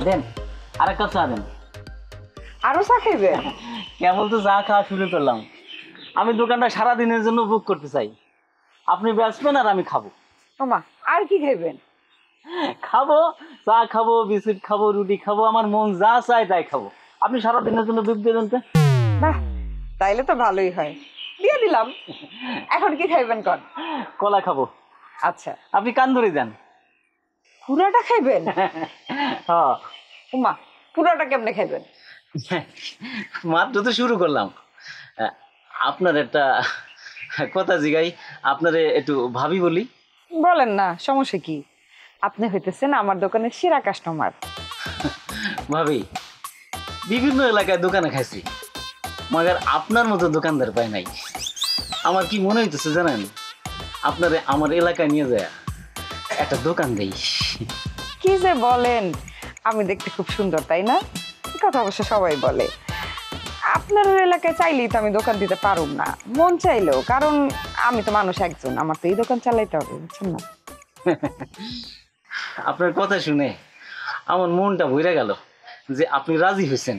দেন আরেক কাপ চা দেন। আরো চা খাইবে? কেবল তো চা খাওয়া শুরু করলাম, আমি দোকানটা সারাদিনের জন্য বুক করতে চাই। আপনি বেচবেন আর আমি খাবো। ওমা, আর কি খাইবেন? খাবো, চা খাবো, বিস্কুট খাবো, রুটি খাবো, আমার মন যা চায় তাই খাবো। আপনি সারাদিনের জন্য বুক দিয়ে দেন তো। বাহ, তাইলে তো ভালোই হয়, দিয়ে দিলাম। এখন কি খাইবেন কন? কলা খাবো। আচ্ছা, আপনি কান ধরে যান। পুরাটা খাইবেন? হ্যাঁ, ওমা, পুরাটা কেমনে খাইবেন? মাত্র তো শুরু করলাম। আপনার একটা কথা জিগাই, আপনারে একটু ভাবি বলি। বলেন না, সমস্যা কি? আপনি হইতেছেন আমার দোকানের সেরা কাস্টমার। ভাবি, বিভিন্ন এলাকায় দোকানে খাইছি, মগার আপনার মতো দোকানদার পাই নাই। আমার কি মনে হইতেছে জানেন, আপনারে আমার এলাকায় নিয়ে যায় একটা দোকান দেই। কি যে বলেন, আমি দেখতে খুব সুন্দর তাই না? কথা অবশ্য সবাই বলে। আপনার এলাকায় চাইলেই তো আমি দোকান দিতে পারুম না, মন চাইলেও, কারণ আমি তো মানুষ একজন, আমার তো এই দোকান চালাইতে হবে, বুঝছেন না? আপনার কথা শুনে আমার মনটা ভরে গেল যে আপনি রাজি হয়েছেন।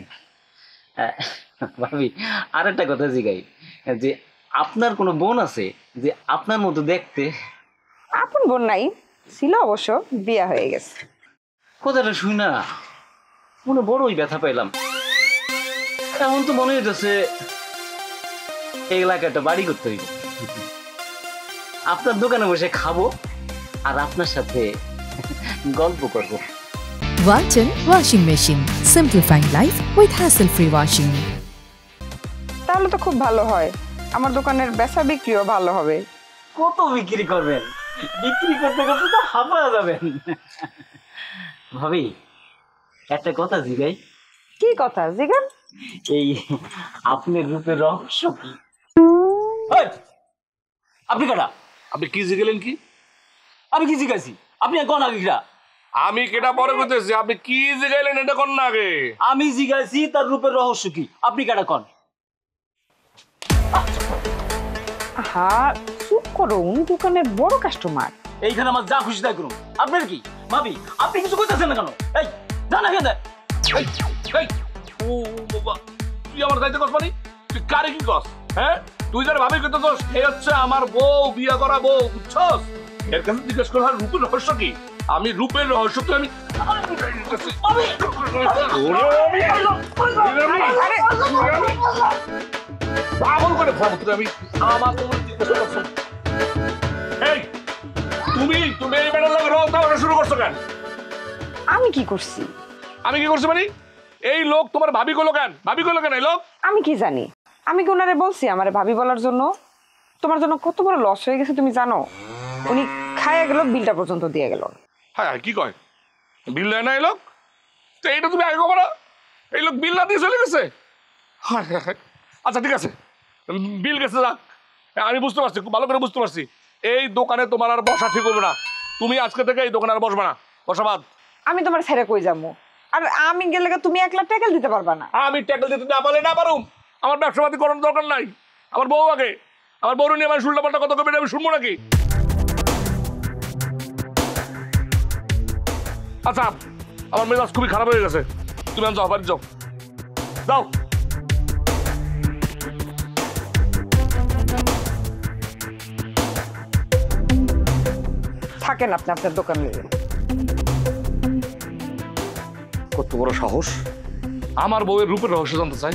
ভাবি, আর একটা কথা জিগাই, যে আপনার কোনো বোন আছে যে আপনার মতো দেখতে? আপন বোন নাই, ছিল অবশ্য, বিয়া হয়ে গেছে। কথাটা শুই না মনে বড়ই ব্যথা পাইলাম। এমন তো মনে হইতেছে এই এলাকাটা বাড়ি করতে হইব। আপনার দোকানে বসে খাবো আর আপনার সাথে গল্প করব। Walton Washing Machine. Simplifying life with hassle-free washing. তাহলে তো খুব ভালো হয়, আমার দোকানের বেচা বিক্রিও ভালো হবে। কত বিক্রি করবেন? বিক্রি করতে করতে তো হাঁপায়া যাবেন। ভাবি, একটা কথা জিগাই। কি কথা জিগান? এই আপনার রূপের রহস্য কি? আপনি কাটা? আপনি কি জিগেলেন? কি আমি কি জিগাইছি? আপনি কোন আগে কিরা? আমি কেটা পরে করতেছি, আপনি কি জিগাইলেন এটা কোন না আগে? আমি জিগাইছি তার রূপের রহস্য কি, আপনি কাটা কোন? হ্যাঁ, চুপ করো, উনি দোকানের বড় কাস্টমার। এইখানে আমার যা খুশি তাই করুন। আপনার কি ভাবি, আপনি কিছু করতেছেন না কেন? এই জানা কেন? এই, এই, ও বাবা, তুই আমার দায়িত্ব কস, মানে তুই কারে কি কস? হ্যাঁ, তুই যারা ভাবি করতে দোষ, এই হচ্ছে আমার বউ, বিয়া করা বউ, বুঝছস? এর কাছে জিজ্ঞেস কর রূপের রহস্য কি? আমি রূপের রহস্য তো আমি পাগল করে ফোন তুই, আমি আমার জিজ্ঞেস করছো। এই তুমি তুমি এই বেড়ার লাগে রোজ দাওয়া শুরু করছো কেন? আমি কি করছি? আমি কি করছি মানে? এই লোক তোমার ভাবি গুলো কেন? ভাবি গুলো কেন এই লোক? আমি কি জানি? আমি কি ওনারে বলছি আমারে ভাবি বলার জন্য? তোমার জন্য কত বড় লস হয়ে গেছে তুমি জানো? উনি খাইয়া গেল, বিলটা পর্যন্ত দিয়ে গেল। হ্যাঁ, কি কয় বিল দেয় না এই লোক? তো এইটা তুমি আগে খবর, এই লোক বিল না দিয়ে চলে গেছে। আচ্ছা ঠিক আছে, বিল গেছে যাক, আমি বুঝতে পারছি, খুব ভালো করে বুঝতে পারছি। এই দোকানে তোমার আর বসা ঠিক হবে না। তুমি আজকে থেকে এই দোকানে আর বসবে না, বসা বাদ। আমি তোমার ছেড়ে কই যাবো? আর আমি গেলে তুমি 1 লাখ টাকা দিতে পারবা না। আমি ট্যাকল দিতে না পারলে না পারুম, আমার ব্যবসাপাতি করানোর দরকার নাই। আমার বউ আগে, আমার বউ নিয়ে আমার শুল্টা পাল্টা কত কবে আমি শুনবো নাকি? আচ্ছা, আমার মেজাজ খুবই খারাপ হয়ে গেছে, তুমি যাও, বাড়ি যাও, যাও। থাকেন আপনি আপনার দোকানে। কত বড় সাহস, আমার বউয়ের রূপের রহস্য জানতে চাই।